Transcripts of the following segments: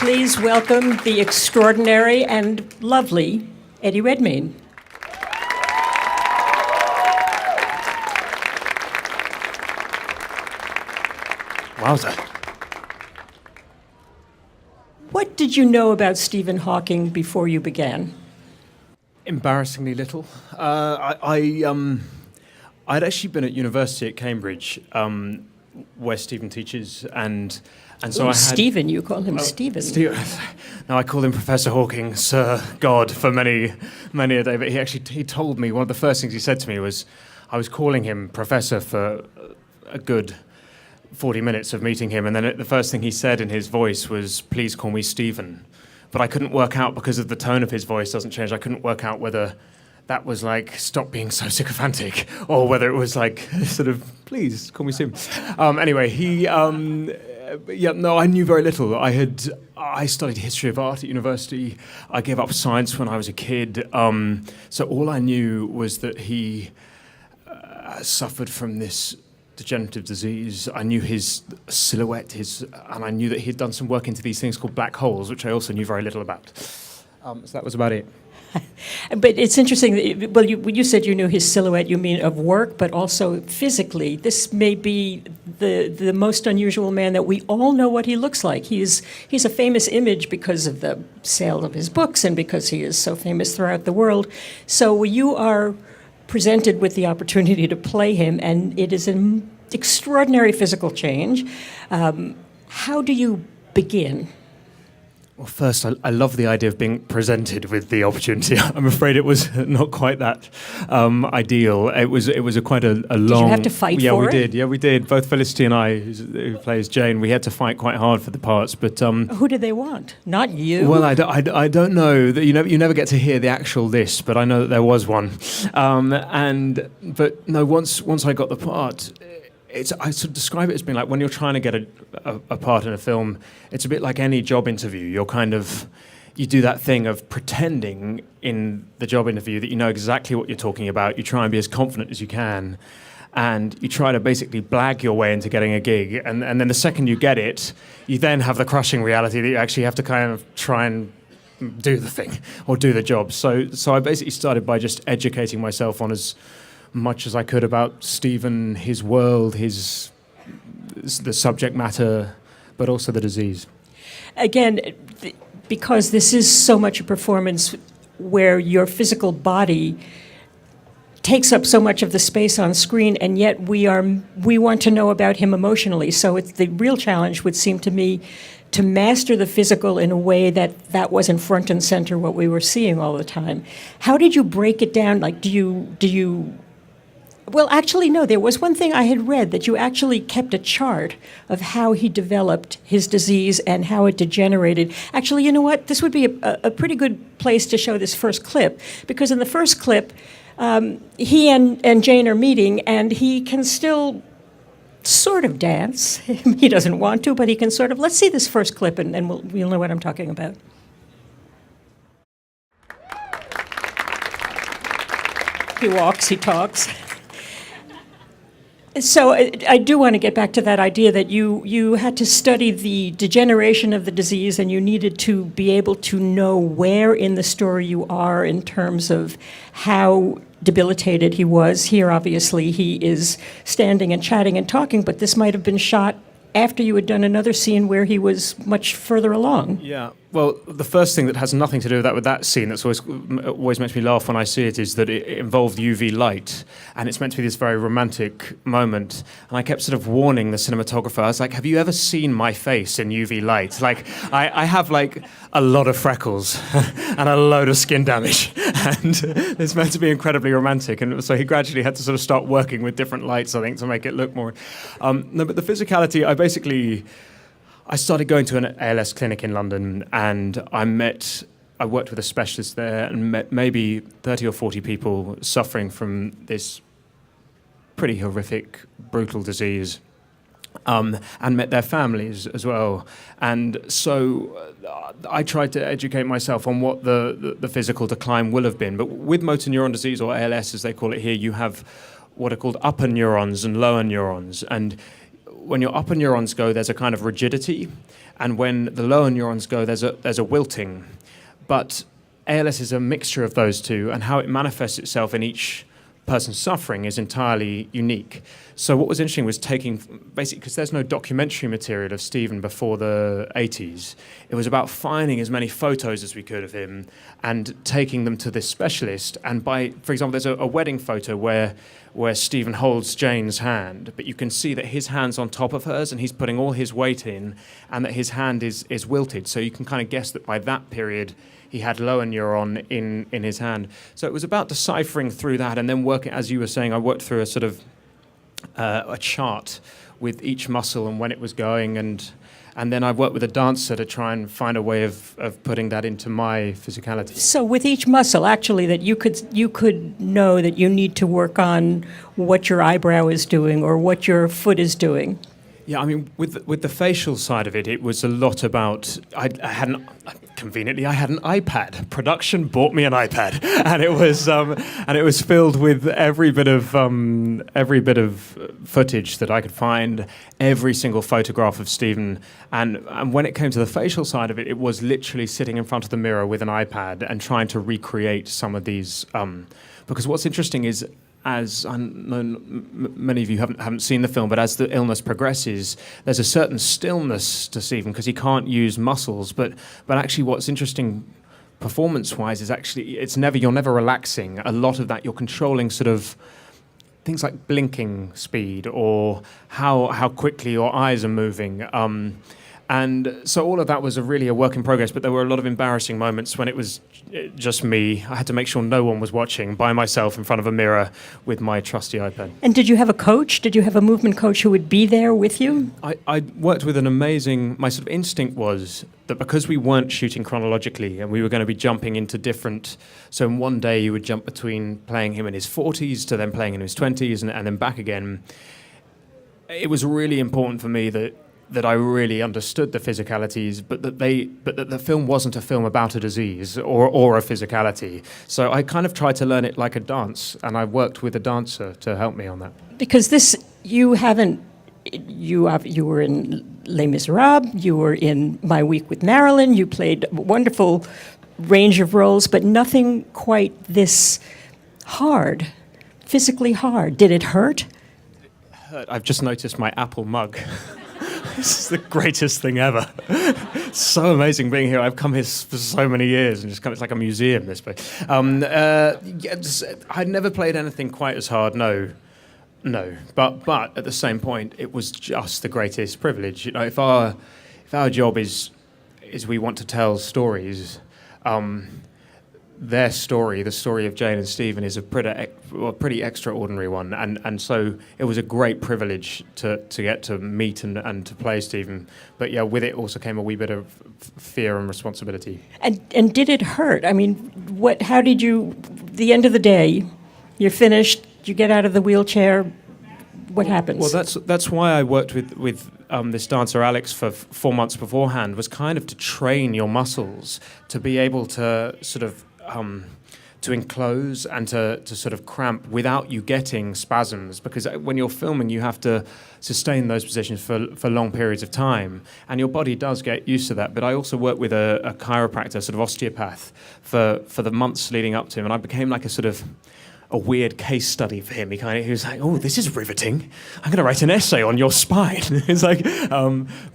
Please welcome the extraordinary and lovely Eddie Redmayne. Wowza. What did you know about Stephen Hawking before you began? Embarrassingly little. I'd actually been at university at Cambridge, where Stephen teaches, and so I had Stephen, you call him Stephen. No, I called him Professor Hawking, Sir God, for many a day. But he told me, one of the first things he said to me was, I was calling him Professor for a good 40 minutes of meeting him, and then the first thing he said in his voice was, please call me Stephen. But I couldn't work out, because of the tone of his voice doesn't change, I couldn't work out whether that was like, stop being so sycophantic, or whether it was like, sort of, please call me Stephen. Anyway, I knew very little. I studied history of art at university. I gave up science when I was a kid. So all I knew was that he suffered from this degenerative disease. I knew his silhouette, and I knew that he'd done some work into these things called black holes, which I also knew very little about. So that was about it. But it's interesting, when you said you knew his silhouette, you mean of work, but also physically. This may be the most unusual man that we all know what he looks like. He's a famous image because of the sale of his books and because he is so famous throughout the world. So you are presented with the opportunity to play him, and it is an extraordinary physical change. How do you begin? Well, first, I love the idea of being presented with the opportunity. I'm afraid it was not quite that ideal. It was quite a long... Did you have to fight for it? Yeah, we did. Both Felicity and I, who plays Jane, we had to fight quite hard for the parts. But who did they want? Not you? Well, I don't know. That you never get to hear the actual list, but I know that there was one. But no, once I got the part... I sort of describe it as being like when you're trying to get a part in a film, it's a bit like any job interview. You do that thing of pretending in the job interview that you know exactly what you're talking about. You try and be as confident as you can, and you try to basically blag your way into getting a gig. And then the second you get it, you then have the crushing reality that you actually have to kind of try and do the thing or do the job. So I basically started by just educating myself on as much as I could about Stephen, his world, the subject matter, but also the disease. Again, because this is so much a performance where your physical body takes up so much of the space on screen, and yet we want to know about him emotionally. So the real challenge would seem to me to master the physical in a way that wasn't front and center what we were seeing all the time. How did you break it down? Like, do you Well, actually, no. There was one thing I had read, that you actually kept a chart of how he developed his disease and how it degenerated. Actually, you know what? This would be a pretty good place to show this first clip, because in the first clip, he and Jane are meeting, and he can still sort of dance. He doesn't want to, but he can sort of. Let's see this first clip, and we'll know what I'm talking about. He walks, he talks. So I do want to get back to that idea that you had to study the degeneration of the disease, and you needed to be able to know where in the story you are in terms of how debilitated he was. Here, obviously, he is standing and chatting and talking, but this might have been shot after you had done another scene where he was much further along. Yeah. Well, the first thing that has nothing to do with that scene, that's always makes me laugh when I see it, is that it involved UV light, and it's meant to be this very romantic moment. And I kept sort of warning the cinematographer. I was like, "Have you ever seen my face in UV light? Like, I have like a lot of freckles and a load of skin damage, and it's meant to be incredibly romantic." And so he gradually had to sort of start working with different lights, I think, to make it look more. No, but the physicality, I started going to an ALS clinic in London, and I worked with a specialist there and met maybe 30 or 40 people suffering from this pretty horrific, brutal disease, and met their families as well. And so I tried to educate myself on what the physical decline will have been. But with motor neuron disease, or ALS as they call it here, you have what are called upper neurons and lower neurons. And when your upper neurons go, there's a kind of rigidity, And when the lower neurons go, there's a wilting. But ALS is a mixture of those two, and how it manifests itself in each person's suffering is entirely unique. So what was interesting was taking, basically, because there's no documentary material of Stephen before the 80s, it was about finding as many photos as we could of him and taking them to this specialist. And for example, there's a wedding photo where Stephen holds Jane's hand, but you can see that his hand's on top of hers and he's putting all his weight in, and that his hand is wilted. So you can kind of guess that by that period, he had lower neuron in his hand. So it was about deciphering through that and then working, as you were saying, I worked through a sort of a chart with each muscle and when it was going, and then I worked with a dancer to try and find a way of putting that into my physicality. So with each muscle, actually, that you could know that you need to work on what your eyebrow is doing or what your foot is doing. Yeah, I mean, with the facial side of it, it was a lot about. I had an iPad. Production bought me an iPad, and it was filled with every bit of footage that I could find, every single photograph of Stephen, and when it came to the facial side of it, it was literally sitting in front of the mirror with an iPad and trying to recreate some of these. Because what's interesting is, as I know many of you haven't seen the film, but as the illness progresses, there's a certain stillness to Stephen because he can't use muscles. But actually, what's interesting performance-wise is actually you're never relaxing. A lot of that you're controlling sort of things like blinking speed or how quickly your eyes are moving. And so all of that was really a work in progress, but there were a lot of embarrassing moments when it was just me. I had to make sure no one was watching, by myself in front of a mirror with my trusty iPad. And did you have a coach? Did you have a movement coach who would be there with you? I worked with my sort of instinct was that because we weren't shooting chronologically and we were going to be jumping into different, so in one day you would jump between playing him in his 40s to then playing in his 20s and then back again. It was really important for me that I really understood the physicalities, but that the film wasn't a film about a disease or a physicality. So I kind of tried to learn it like a dance, and I worked with a dancer to help me on that. Because you were in Les Miserables, you were in My Week with Marilyn, you played a wonderful range of roles, but nothing quite this hard, physically hard. Did it hurt? It hurt. I've just noticed my Apple mug. This is the greatest thing ever. It's so amazing being here. I've come here for so many years, and it's like a museum, this place. I'd never played anything quite as hard, no. But at the same point, it was just the greatest privilege. You know, if our job is we want to tell stories, their story, the story of Jane and Stephen, is a pretty extraordinary one, and so it was a great privilege to get to meet and to play Stephen. But yeah, with it also came a wee bit of fear and responsibility. And did it hurt? I mean, how did you? The end of the day, you're finished. You get out of the wheelchair. What happens? Well, that's why I worked with this dancer Alex for 4 months beforehand. Was kind of to train your muscles to be able to sort of. To enclose and to sort of cramp without you getting spasms, because when you're filming you have to sustain those positions for long periods of time, and your body does get used to that. But I also worked with a chiropractor, sort of osteopath, for the months leading up to him, and I became like a weird case study for him. He was like, "Oh, this is riveting. I'm going to write an essay on your spine." It's like,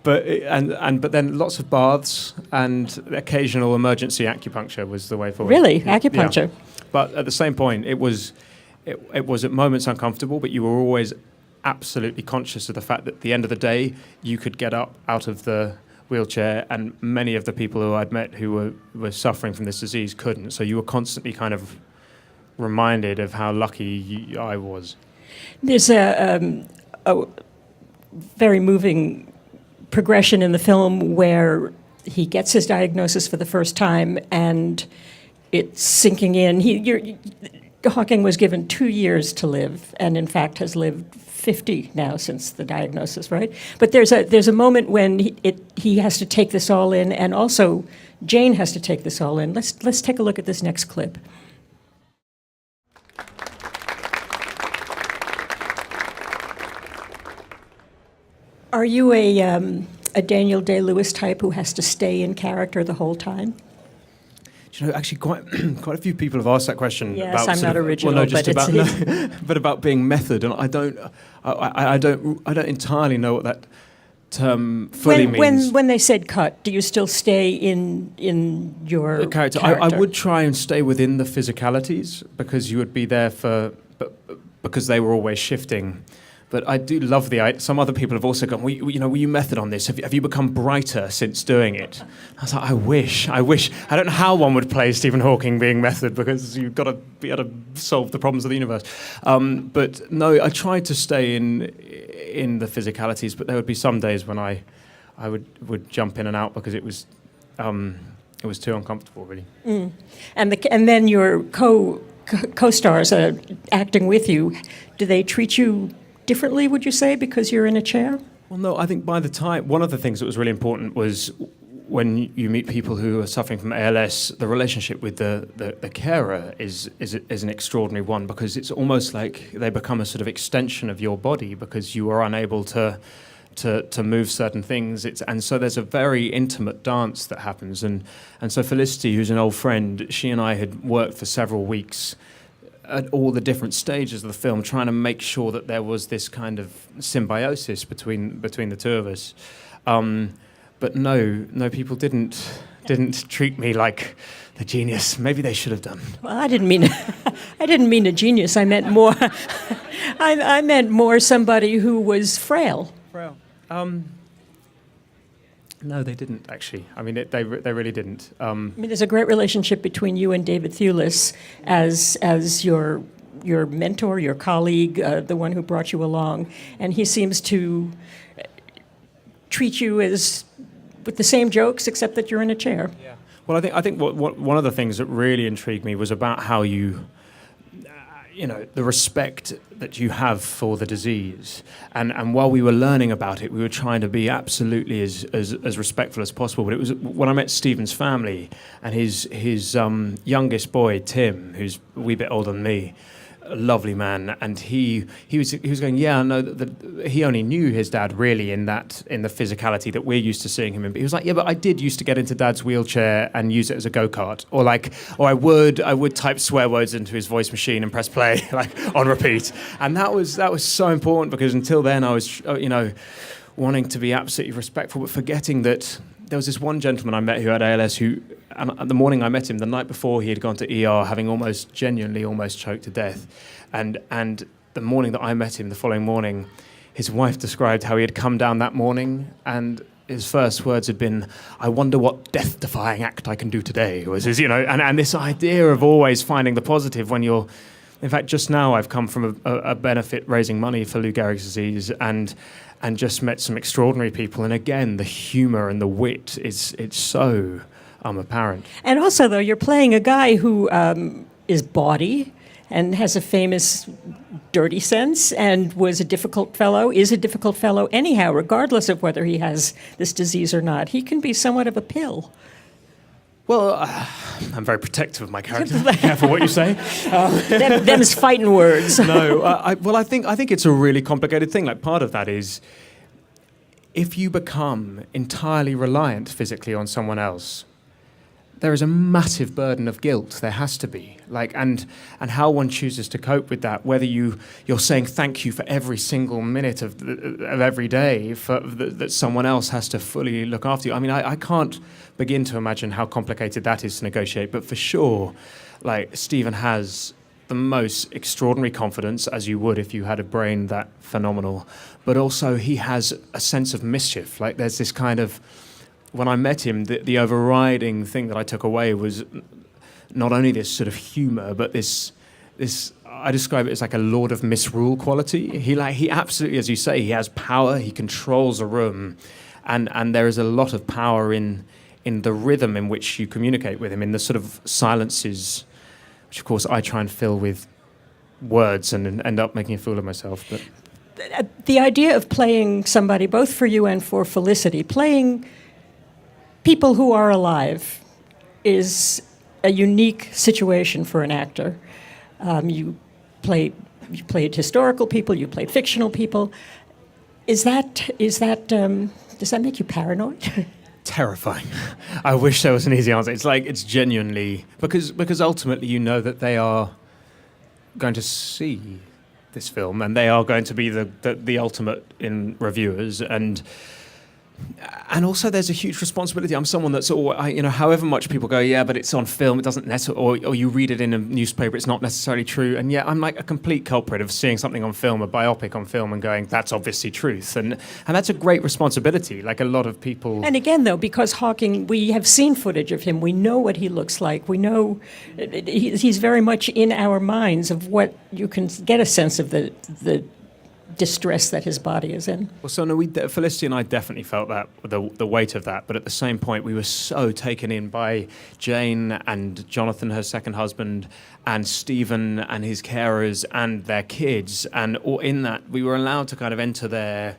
but then lots of baths and occasional emergency acupuncture was the way forward. Really, acupuncture. Yeah. But at the same point, it was at moments uncomfortable, but you were always absolutely conscious of the fact that at the end of the day, you could get up out of the wheelchair, and many of the people who I'd met who were suffering from this disease couldn't. So you were constantly kind of reminded of how lucky I was. There's a very moving progression in the film where he gets his diagnosis for the first time and it's sinking in. Hawking was given 2 years to live, and in fact has lived 50 now since the diagnosis, right? But there's a moment when he has to take this all in, and also Jane has to take this all in. Let's take a look at this next clip. Are you a a Daniel Day-Lewis type who has to stay in character the whole time? Do you know, actually, quite a few people have asked that question. Yes, about I'm sort not of, original, well, no, just but about, but about being method, and I don't entirely know what that term fully means. When they said cut, do you still stay in your The character. I would try and stay within the physicalities because you would be there because they were always shifting. But I do love some other people have also gone, were you method on this? Have you become brighter since doing it? I was like, I wish. I don't know how one would play Stephen Hawking being method because you've got to be able to solve the problems of the universe. But no, I tried to stay in the physicalities, but there would be some days when I would jump in and out because it was too uncomfortable, really. Mm. And then your co-stars acting with you, do they treat you differently, would you say, because you're in a chair? Well, no, I think by the time, one of the things that was really important was when you meet people who are suffering from ALS, the relationship with the carer is an extraordinary one because it's almost like they become a sort of extension of your body because you are unable to move certain things. And so there's a very intimate dance that happens. And so Felicity, who's an old friend, she and I had worked for several weeks at all the different stages of the film, trying to make sure that there was this kind of symbiosis between the two of us. But no, people didn't treat me like the genius. Maybe they should have done. Well, I didn't mean a genius. I meant more. I meant more somebody who was frail. Frail. No, they didn't actually. I mean, they really didn't. I mean, there's a great relationship between you and David Thewlis as your mentor, your colleague, the one who brought you along, and he seems to treat you as with the same jokes, except that you're in a chair. Yeah. Well, I think what one of the things that really intrigued me was about how you the respect that you have for the disease. And while we were learning about it, we were trying to be absolutely as respectful as possible. But it was when I met Stephen's family and his youngest boy, Tim, who's a wee bit older than me, a lovely man, and he was going, yeah, no, he only knew his dad really in the physicality that we're used to seeing him in. But he was like, yeah, but I did used to get into Dad's wheelchair and use it as a go-kart, or I would type swear words into his voice machine and press play on repeat, and that was so important because until then I was wanting to be absolutely respectful, but forgetting that there was this one gentleman I met who had ALS and the morning I met him, the night before he had gone to ER having genuinely almost choked to death. And the morning that I met him, the following morning, his wife described how he had come down that morning and his first words had been, I wonder what death-defying act I can do today, was his, and this idea of always finding the positive when you're. In fact, just now I've come from a benefit raising money for Lou Gehrig's disease and just met some extraordinary people. And again, the humour and the wit it's so apparent. And also, though, you're playing a guy who is bawdy and has a famous dirty sense and is a difficult fellow anyhow, regardless of whether he has this disease or not. He can be somewhat of a pill. Well, I'm very protective of my character. Be careful what you say. Them's fighting words. No, I think it's a really complicated thing. Like part of that is, if you become entirely reliant physically on someone else, there is a massive burden of guilt. There has to be. And how one chooses to cope with that, whether you're saying thank you for every single minute of every day that someone else has to fully look after you. I mean, I can't begin to imagine how complicated that is to negotiate, but for sure, Stephen has the most extraordinary confidence, as you would if you had a brain that phenomenal, but also he has a sense of mischief. There's this kind of, when I met him, the overriding thing that I took away was not only this sort of humour, but this I describe it as like a Lord of Misrule quality. He absolutely, as you say, he has power. He controls a room, and there is a lot of power in the rhythm in which you communicate with him, in the sort of silences, which of course I try and fill with words and end up making a fool of myself. But the idea of playing somebody, both for you and for Felicity, playing people who are alive is a unique situation for an actor. You played historical people, you played fictional people. Is that does that make you paranoid? Terrifying. I wish there was an easy answer. It's genuinely because ultimately you know that they are going to see this film and they are going to be the ultimate in reviewers and also there's a huge responsibility. I'm someone that's however much people go, yeah, but it's on film, it doesn't necessarily, or you read it in a newspaper, it's not necessarily true. And yeah, I'm like a complete culprit of seeing something on film, a biopic on film, and going, that's obviously truth. And that's a great responsibility. Like a lot of people. And again, though, because Hawking, we have seen footage of him, we know what he looks like, we know he's very much in our minds of what you can get a sense of the distress that his body is in. Well, so no, Felicity and I definitely felt that, the weight of that, but at the same point we were so taken in by Jane and Jonathan, her second husband, and Stephen and his carers and their kids, and in that we were allowed to kind of enter their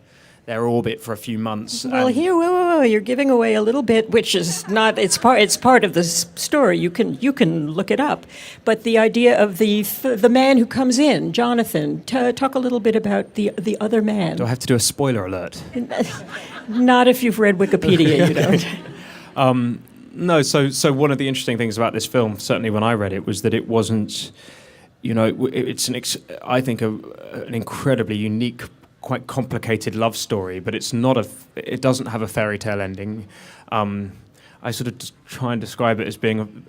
orbit for a few months. Well, here, whoa, you're giving away a little bit, which is not. It's part of the story. You can look it up. But the idea of the man who comes in, Jonathan. Talk a little bit about the other man. Do I have to do a spoiler alert? Not if you've read Wikipedia. You don't. No. So one of the interesting things about this film, certainly when I read it, was that it wasn't. It's I think an incredibly unique, quite complicated love story, but it doesn't have a fairy tale ending. I sort of try and describe it as being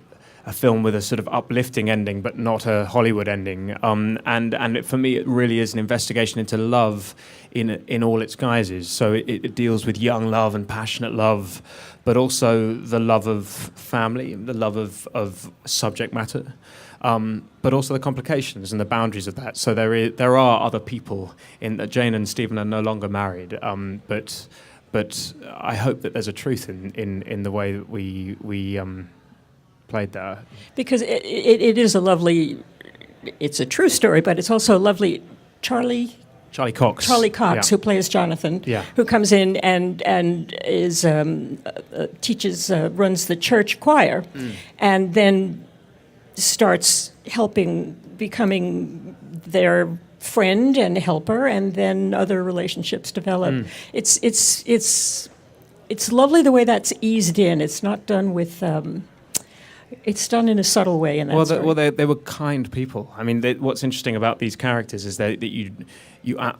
a film with a sort of uplifting ending, but not a Hollywood ending. For me, it really is an investigation into love in all its guises. So it deals with young love and passionate love, but also the love of family, the love of subject matter. But also the complications and the boundaries of that. So there are other people in that. Jane and Stephen are no longer married, but I hope that there's a truth in the way that we played that. Because it is a lovely, it's a true story, but it's also a lovely Charlie Cox, yeah. Who plays Jonathan, yeah. Who comes in and is teaches runs the church choir, and then starts becoming their friend and helper, and then other relationships develop. It's lovely the way that's eased in. It's not done with. It's done in a subtle way. In that story. They were kind people. I mean, what's interesting about these characters is that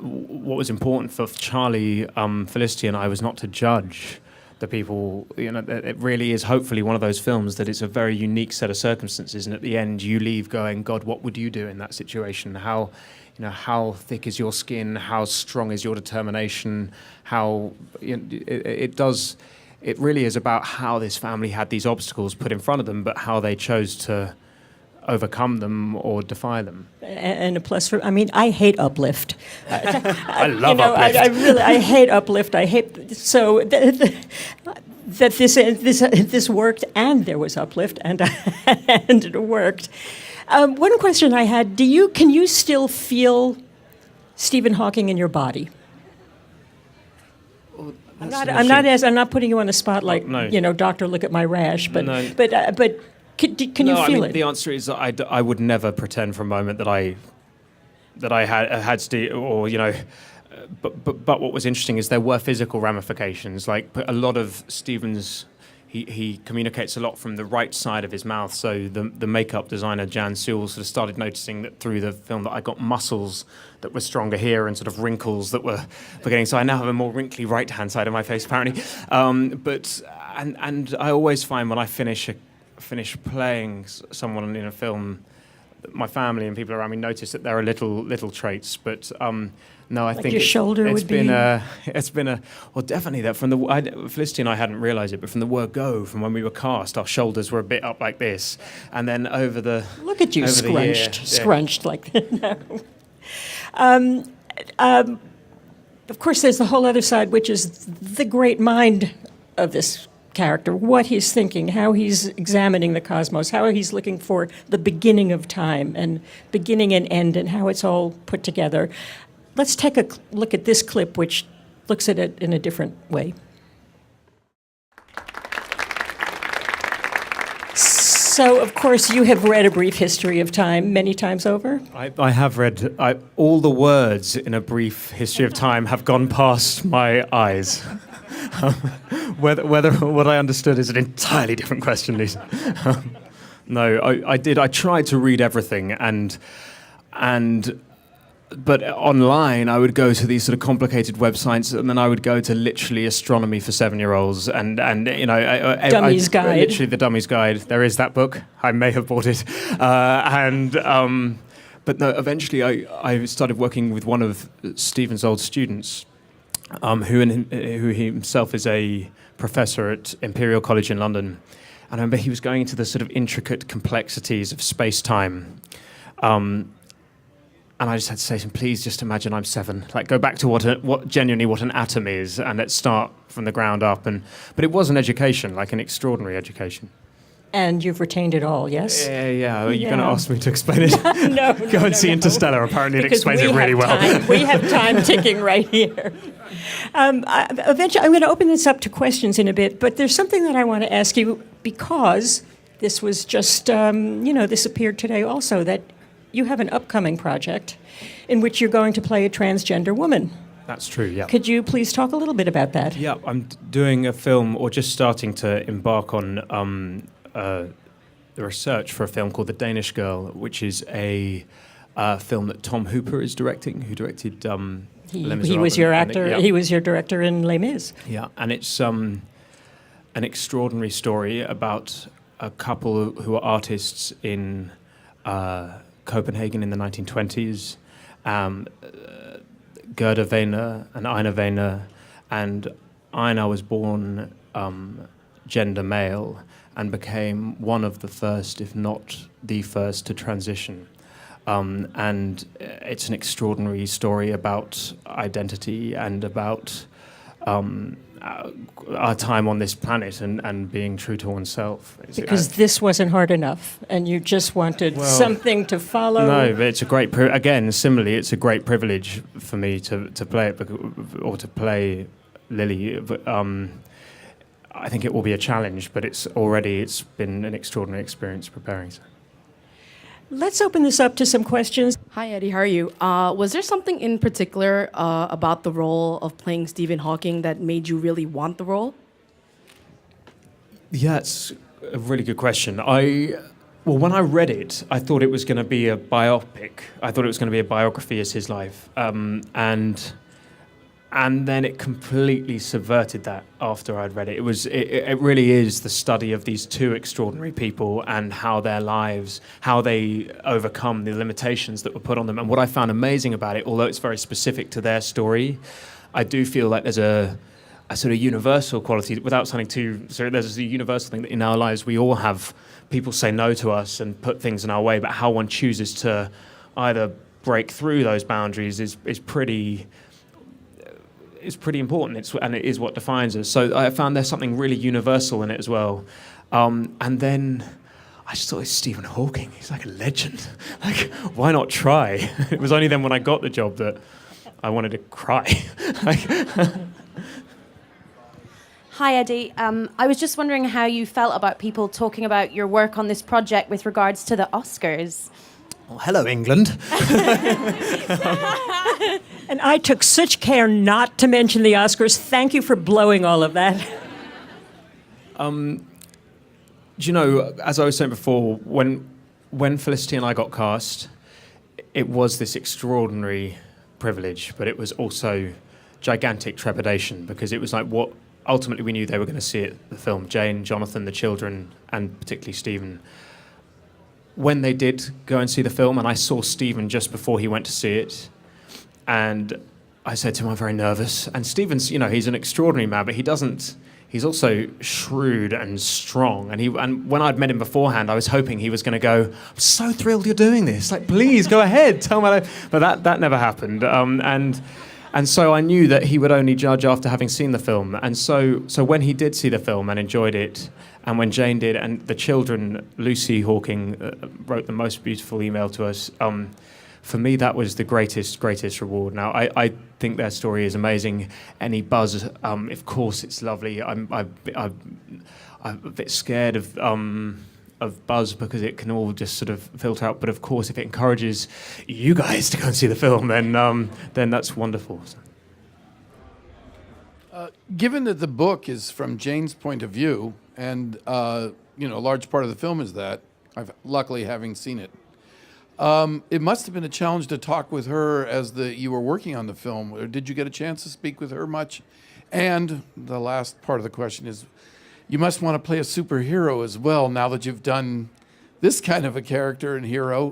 what was important for Charlie, Felicity, and I was not to judge the people. It really is hopefully one of those films that it's a very unique set of circumstances, and at the end you leave going, God, what would you do in that situation? How thick is your skin? How strong is your determination? It really is about how this family had these obstacles put in front of them, but how they chose to overcome them or defy them. And a plus for, I hate Uplift. I love Uplift. I hate Uplift. I hate, so that this worked, and there was Uplift, and it worked. One question I had, can you still feel Stephen Hawking in your body? I'm not putting you on the spot like, no. doctor, look at my rash, but No. Can you feel it? The answer is I would never pretend for a moment that I had Steve, or but what was interesting is there were physical ramifications. Like a lot of Stephen's, he communicates a lot from the right side of his mouth. So the makeup designer Jan Sewell sort of started noticing that through the film that I got muscles that were stronger here and sort of wrinkles that were beginning. So I now have a more wrinkly right hand side of my face apparently. But I always find when I finish playing someone in a film, my family and people around me notice that there are little traits, but no, I think your shoulder it's would been be. Well, definitely that from Felicity and I hadn't realised it, but from the word go, from when we were cast, our shoulders were a bit up like this, and then over the look at you scrunched like that. Of course, there's the whole other side, which is the great mind of this character, what he's thinking, how he's examining the cosmos, how he's looking for the beginning of time and beginning and end and how it's all put together. Let's take a look at this clip, which looks at it in a different way. So, of course, you have read A Brief History of Time many times over. I have read all the words in A Brief History of Time have gone past my eyes. Whether what I understood is an entirely different question, Lisa. No, I did. I tried to read everything, but online I would go to these sort of complicated websites, and then I would go to literally astronomy for 7-year-olds, and Dummy's Guide. Literally the Dummy's Guide. There is that book. I may have bought it, but no. Eventually, I started working with one of Stephen's old students, who himself is a professor at Imperial College in London. And I remember he was going into the sort of intricate complexities of space-time. And I just had to say to him, please just imagine I'm 7. Like, go back to what genuinely what an atom is, and let's start from the ground up. But it was an education, like an extraordinary education. And you've retained it all, yes? Yeah. Are you going to ask me to explain it? No. Go and see Interstellar. Apparently it explains it really well. We have time ticking right here. Eventually, I'm going to open this up to questions in a bit, but there's something that I want to ask you, because this was just, this appeared today also, that you have an upcoming project in which you're going to play a transgender woman. That's true, yeah. Could you please talk a little bit about that? Yeah, I'm doing a film, or just starting to embark on the research for a film called The Danish Girl, which is a film that Tom Hooper is directing, who directed Les Miserables. He was your actor. Yeah. He was your director in Les Mis. Yeah, and it's an extraordinary story about a couple who are artists in Copenhagen in the 1920s. Gerda Wehner and Ina Wehner, and Ina was born gender male and became one of the first, if not the first, to transition. And it's an extraordinary story about identity and about our time on this planet and being true to oneself. Because this wasn't hard enough, and you just wanted something to follow. No, but it's a great, similarly, it's a great privilege for me to play it, or to play Lily. But, I think it will be a challenge, but it's been an extraordinary experience preparing. So. Let's open this up to some questions. Hi, Eddie. How are you? Was there something in particular about the role of playing Stephen Hawking that made you really want the role? Yeah, it's a really good question. When I read it, I thought it was going to be a biopic. I thought it was going to be a biography as his life. And then it completely subverted that after I'd read it. It really is the study of these two extraordinary people and how their lives, how they overcome the limitations that were put on them. And what I found amazing about it, although it's very specific to their story, I do feel like there's a sort of universal quality, without sounding too... So there's a universal thing that in our lives we all have people say no to us and put things in our way, but how one chooses to either break through those boundaries is pretty... It's pretty important, and it is what defines us. So I found there's something really universal in it as well. And then I just thought, it's Stephen Hawking. He's like a legend. Like, why not try? It was only then when I got the job that I wanted to cry. Hi, Eddie. I was just wondering how you felt about people talking about your work on this project with regards to the Oscars. Well, hello, England. And I took such care not to mention the Oscars. Thank you for blowing all of that. Do you know, as I was saying before, when Felicity and I got cast, it was this extraordinary privilege, but it was also gigantic trepidation, because it was like what ultimately we knew they were going to see it, the film, Jane, Jonathan, the children, and particularly Stephen. When they did go and see the film, and I saw Stephen just before he went to see it, and I said to him, I'm very nervous. And Stephen's, he's an extraordinary man, but he's also shrewd and strong. And when I'd met him beforehand, I was hoping he was going to go, I'm so thrilled you're doing this. Like, please, go ahead, tell me. But that never happened. And so I knew that he would only judge after having seen the film. And so when he did see the film and enjoyed it, and when Jane did, and the children, Lucy Hawking wrote the most beautiful email to us, for me, that was the greatest reward. Now, I think their story is amazing. Any buzz, of course, it's lovely. I'm a bit scared of of buzz because it can all just sort of filter out. But of course, if it encourages you guys to go and see the film, then that's wonderful. Given that the book is from Jane's point of view, and a large part of the film is that, I've luckily having seen it, it must have been a challenge to talk with her as you were working on the film. Or did you get a chance to speak with her much? And the last part of the question is, you must want to play a superhero as well now that you've done this kind of a character and hero.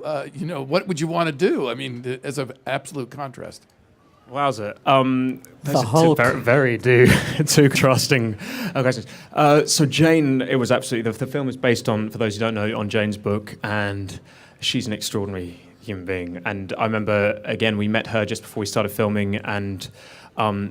What would you want to do? I mean, as an absolute contrast. Wowza. The Those are Hulk. two two contrasting questions. So Jane, it was absolutely, the film is based on, for those who don't know, on Jane's book, and she's an extraordinary human being. And I remember, again, we met her just before we started filming, and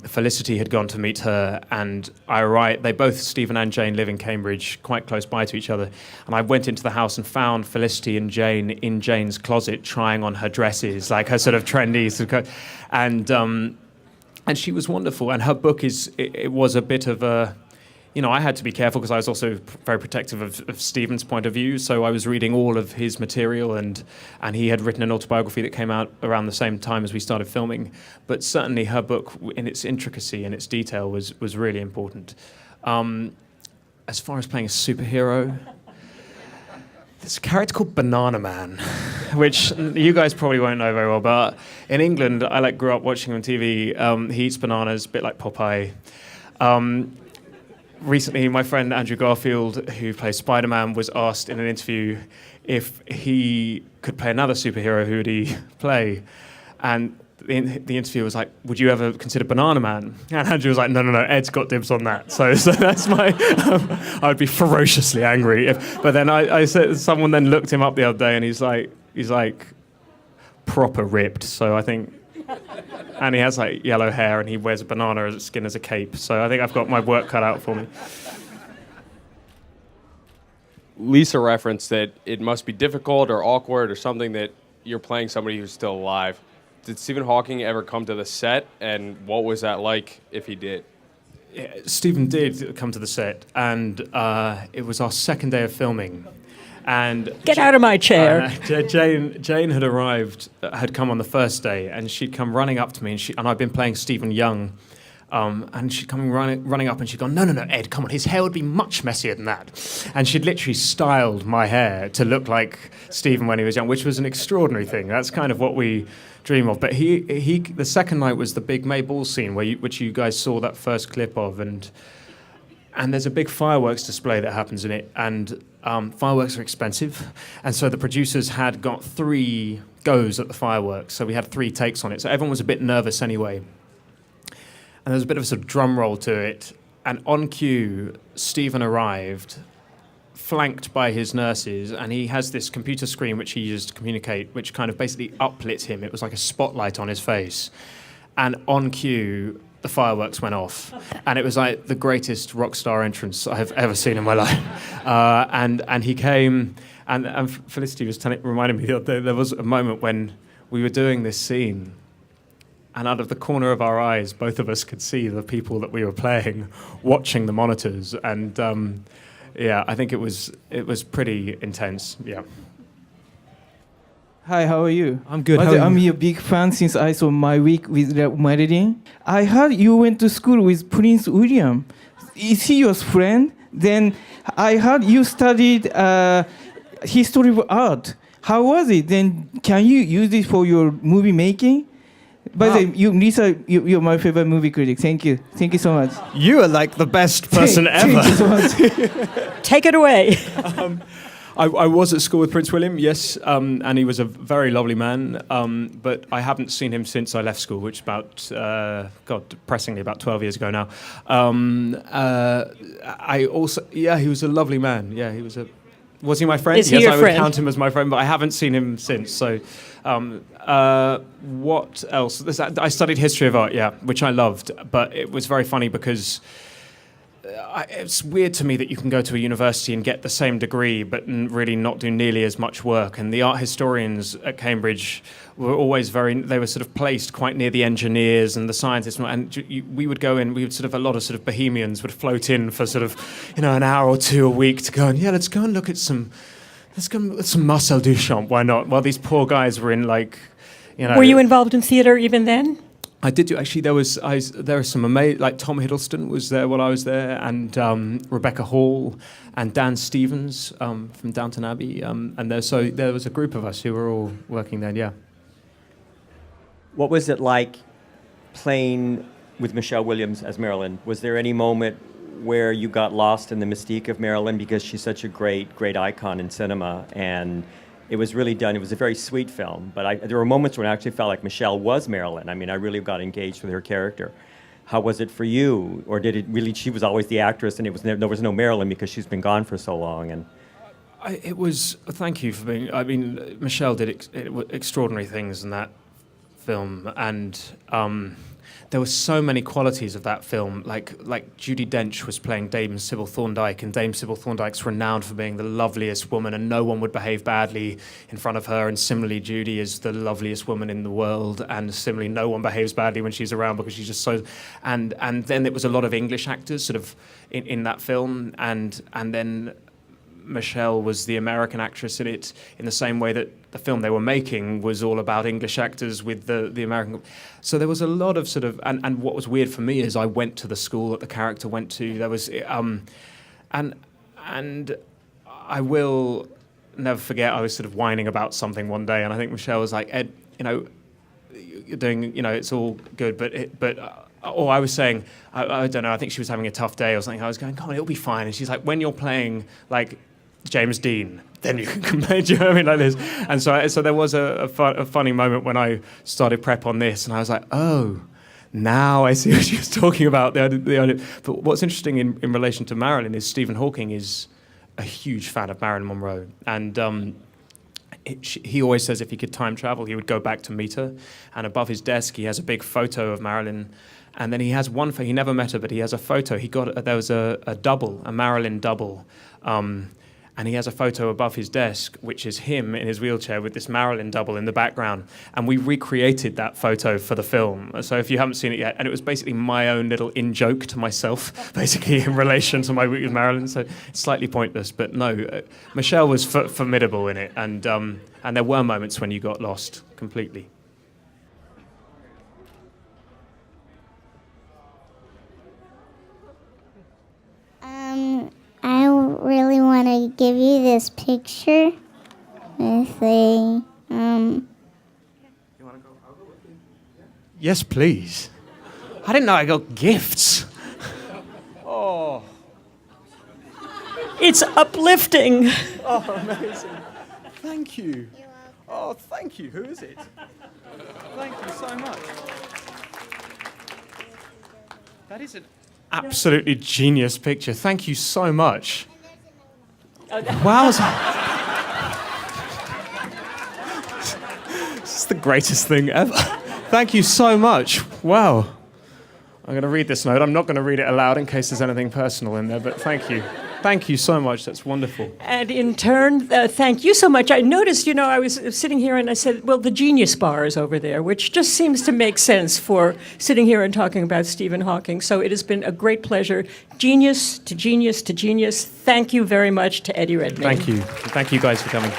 Felicity had gone to meet her, and they both, Stephen and Jane, live in Cambridge, quite close by to each other. And I went into the house and found Felicity and Jane in Jane's closet trying on her dresses, like her sort of trendy, and she was wonderful. And her book it was a bit of a, I had to be careful because I was also very protective of Stephen's point of view. So I was reading all of his material, and he had written an autobiography that came out around the same time as we started filming. But certainly her book, in its intricacy and its detail, was really important. As far as playing a superhero, there's a character called Banana Man, which you guys probably won't know very well, but in England, I grew up watching him on TV. He eats bananas, a bit like Popeye. Recently, my friend Andrew Garfield, who plays Spider-Man, was asked in an interview if he could play another superhero, who would he play? And the interviewer was like, would you ever consider Banana Man? And Andrew was like, no, Ed's got dibs on that. So that's my, I'd be ferociously angry. But then I said, someone then looked him up the other day, and he's like proper ripped. So I think, and he has yellow hair, and he wears a banana as skin as a cape. So I think I've got my work cut out for me. Lisa referenced that it must be difficult or awkward or something that you're playing somebody who's still alive. Did Stephen Hawking ever come to the set, and what was that like if he did? Yeah, Stephen did come to the set, and it was our second day of filming. And Get out of my chair. Jane had come on the first day, and she'd come running up to me, and I'd been playing Stephen Young, and she'd come running up, and she'd gone, no, Ed, come on, his hair would be much messier than that. And she'd literally styled my hair to look like Stephen when he was young, which was an extraordinary thing. That's kind of what we dream of. But he the second night was the big May Ball scene, which you guys saw that first clip of, and there's a big fireworks display that happens in it, and fireworks are expensive, and so the producers had got 3 goes at the fireworks, so we had 3 takes on it, so everyone was a bit nervous anyway. And there was a bit of a sort of drum roll to it, and on cue, Stephen arrived, flanked by his nurses, and he has this computer screen which he used to communicate, which kind of basically uplit him. It was like a spotlight on his face, and on cue, the fireworks went off, and it was like the greatest rock star entrance I have ever seen in my life. And he came, and Felicity was reminding me the other day, there was a moment when we were doing this scene, and out of the corner of our eyes, both of us could see the people that we were playing watching the monitors, and I think it was pretty intense. Yeah. Hi, how are you? I'm good. Well, I'm your big fan since I saw My Week with Marilyn. I heard you went to school with Prince William. Is he your friend? Then I heard you studied history of art. How was it? Then can you use it for your movie making? By the way, Lisa, you're my favorite movie critic. Thank you. Thank you so much. You are like the best person ever. Thank you so much. Take it away. I was at school with Prince William, yes, and he was a very lovely man, but I haven't seen him since I left school, which is about, depressingly, about 12 years ago now. He was a lovely man. Yeah, was he my friend? Is he yes, your I would friend? count him as my friend, but I haven't seen him since. So, what else? I studied history of art, yeah, which I loved, but it was very funny because it's weird to me that you can go to a university and get the same degree but really not do nearly as much work. And the art historians at Cambridge were always they were sort of placed quite near the engineers and the scientists. And we would go in, a lot of sort of bohemians would float in for sort of, an hour or two a week to go and, let's go and look at some let's go with some Marcel Duchamp. Why not? While these poor guys were in like, you know. Were you involved in theater even then? I did do actually. There were some amazing, like Tom Hiddleston was there while I was there, and Rebecca Hall, and Dan Stevens from Downton Abbey, and there was a group of us who were all working then. Yeah. What was it like playing with Michelle Williams as Marilyn? Was there any moment where you got lost in the mystique of Marilyn, because she's such a great icon in cinema, and it was really done. It was a very sweet film, but there were moments when I actually felt like Michelle was Marilyn. I mean, I really got engaged with her character. How was it for you, or did it really? She was always the actress, and there was no Marilyn because she's been gone for so long. And It was. Thank you for being. I mean, Michelle did extraordinary things in that film, and there were so many qualities of that film. Like Judi Dench was playing Dame Sybil Thorndike, and Dame Sybil Thorndike's renowned for being the loveliest woman, and no one would behave badly in front of her. And similarly, Judi is the loveliest woman in the world, and similarly, no one behaves badly when she's around because she's just so. And then it was a lot of English actors sort of in that film, and then Michelle was the American actress in it, in the same way that the film they were making was all about English actors with the American. So there was a lot of sort of, and what was weird for me is I went to the school that the character went to. There was, and I will never forget, I was sort of whining about something one day, and I think Michelle was like, Ed, you know, you're doing, you know, it's all good, or I was saying, I don't know, I think she was having a tough day or something. I was going, come on, it'll be fine. And she's like, when you're playing like James Dean, then you can complain, do you know what I mean, like this. And so there was a funny moment when I started prep on this, and I was like, oh, now I see what she was talking about. But what's interesting in relation to Marilyn is Stephen Hawking is a huge fan of Marilyn Monroe. And he always says if he could time travel, he would go back to meet her. And above his desk, he has a big photo of Marilyn. And then he has one he never met her, but he has a photo. There was a double, a Marilyn double. And he has a photo above his desk, which is him in his wheelchair with this Marilyn double in the background. And we recreated that photo for the film. So if you haven't seen it yet, and it was basically my own little in-joke to myself, basically in relation to my week with Marilyn. So it's slightly pointless, but no, Michelle was formidable in it. And there were moments when you got lost completely. I really want to give you this picture with a, Yes, please. I didn't know I got gifts. Oh. It's uplifting. Oh, amazing. Thank you. Oh, thank you. Who is it? Thank you so much. That is an absolutely genius picture. Thank you so much. Wow. This is the greatest thing ever. Thank you so much. Wow. I'm going to read this note. I'm not going to read it aloud in case there's anything personal in there, but thank you. Thank you so much. That's wonderful. And in turn, thank you so much. I noticed, I was sitting here and I said, well, the Genius Bar is over there, which just seems to make sense for sitting here and talking about Stephen Hawking. So it has been a great pleasure. Genius to genius to genius. Thank you very much to Eddie Redmayne. Thank you. Thank you guys for coming.